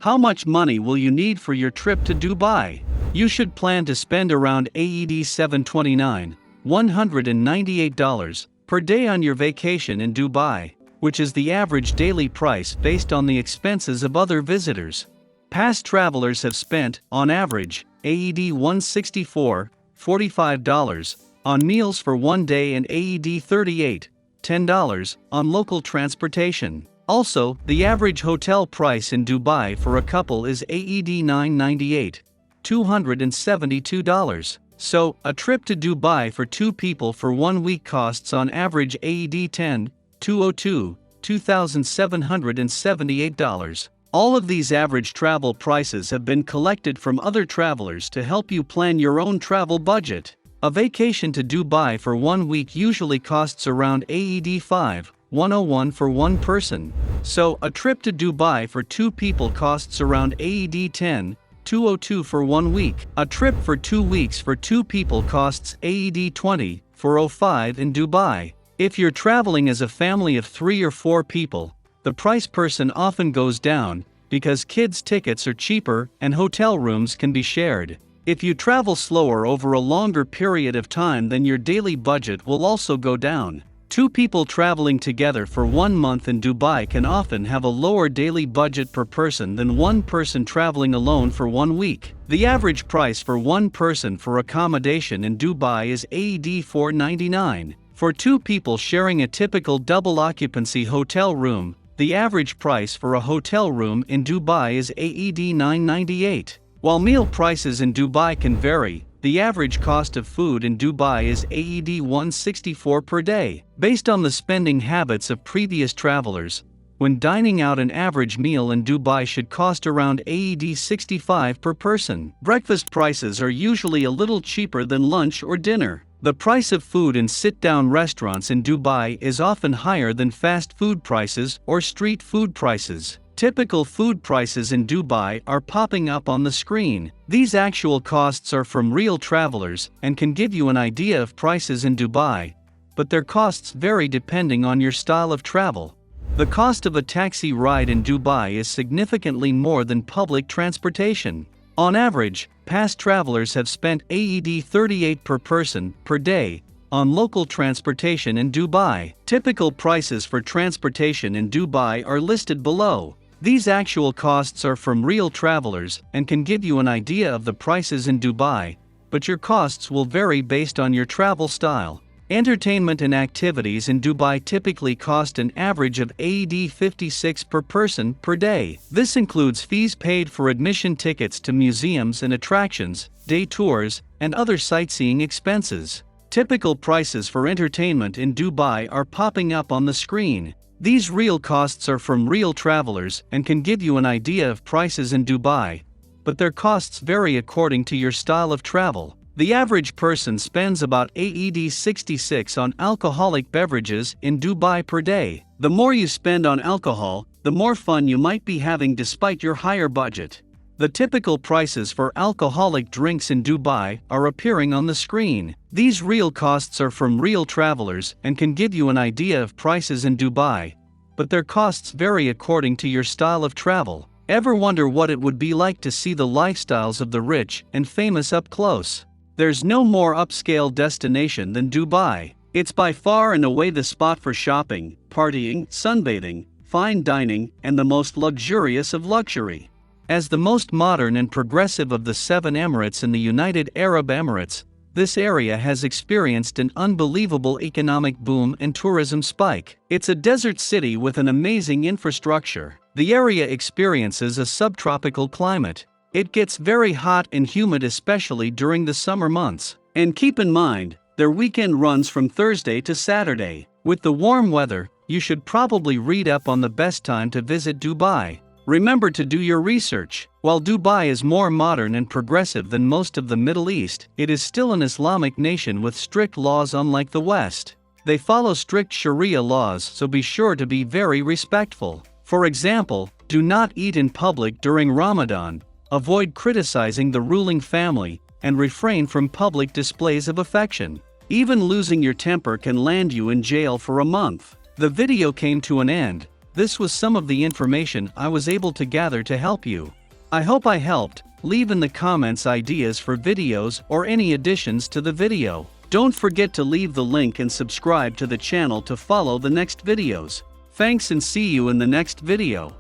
How much money will you need for your trip to Dubai? You should plan to spend around AED 729, $198 per day on your vacation in Dubai, which is the average daily price based on the expenses of other visitors. Past travelers have spent, on average, AED 164, $45 on meals for one day and AED 38, $10 on local transportation. Also, the average hotel price in Dubai for a couple is AED 998, $272. So, a trip to Dubai for two people for 1 week costs on average AED 10, $202, $2,778. All of these average travel prices have been collected from other travelers to help you plan your own travel budget. A vacation to Dubai for 1 week usually costs around AED 5, $101 for one person. So, a trip to Dubai for two people costs around AED 10, $202 for 1 week. A trip for 2 weeks for two people costs AED 20, $405 in Dubai. If you're traveling as a family of 3 or 4 people, the price person often goes down, because kids' tickets are cheaper and hotel rooms can be shared. If you travel slower over a longer period of time, then your daily budget will also go down. 2 people traveling together for 1 month in Dubai can often have a lower daily budget per person than one person traveling alone for 1 week. The average price for one person for accommodation in Dubai is AED 499. For 2 people sharing a typical double occupancy hotel room, the average price for a hotel room in Dubai is AED 998. While meal prices in Dubai can vary, the average cost of food in Dubai is AED 164 per day. Based on the spending habits of previous travelers, when dining out, an average meal in Dubai should cost around AED 65 per person. Breakfast prices are usually a little cheaper than lunch or dinner. The price of food in sit-down restaurants in Dubai is often higher than fast food prices or street food prices. Typical food prices in Dubai are popping up on the screen. These actual costs are from real travelers and can give you an idea of prices in Dubai, but their costs vary depending on your style of travel. The cost of a taxi ride in Dubai is significantly more than public transportation. On average, past travelers have spent AED 38 per person per day on local transportation in Dubai. Typical prices for transportation in Dubai are listed below. These actual costs are from real travelers and can give you an idea of the prices in Dubai, but your costs will vary based on your travel style. Entertainment and activities in Dubai typically cost an average of AED 56 per person per day. This includes fees paid for admission tickets to museums and attractions, day tours, and other sightseeing expenses. Typical prices for entertainment in Dubai are popping up on the screen. These real costs are from real travelers and can give you an idea of prices in Dubai, but their costs vary according to your style of travel. The average person spends about AED 66 on alcoholic beverages in Dubai per day. The more you spend on alcohol, the more fun you might be having despite your higher budget. The typical prices for alcoholic drinks in Dubai are appearing on the screen. These real costs are from real travelers and can give you an idea of prices in Dubai, but their costs vary according to your style of travel. Ever wonder what it would be like to see the lifestyles of the rich and famous up close? There's no more upscale destination than Dubai. It's by far and away the spot for shopping, partying, sunbathing, fine dining, and the most luxurious of luxury. As the most modern and progressive of the 7 Emirates in the United Arab Emirates, this area has experienced an unbelievable economic boom and tourism spike. It's a desert city with an amazing infrastructure. The area experiences a subtropical climate. It gets very hot and humid, especially during the summer months. And keep in mind, their weekend runs from Thursday to Saturday. With the warm weather, you should probably read up on the best time to visit Dubai. Remember to do your research. While Dubai is more modern and progressive than most of the Middle East, it is still an Islamic nation with strict laws unlike the West. They follow strict Sharia laws, so be sure to be very respectful. For example, do not eat in public during Ramadan, avoid criticizing the ruling family, and refrain from public displays of affection. Even losing your temper can land you in jail for a month. The video came to an end. This was some of the information I was able to gather to help you. I hope I helped. Leave in the comments ideas for videos or any additions to the video. Don't forget to leave the link and subscribe to the channel to follow the next videos. Thanks and see you in the next video.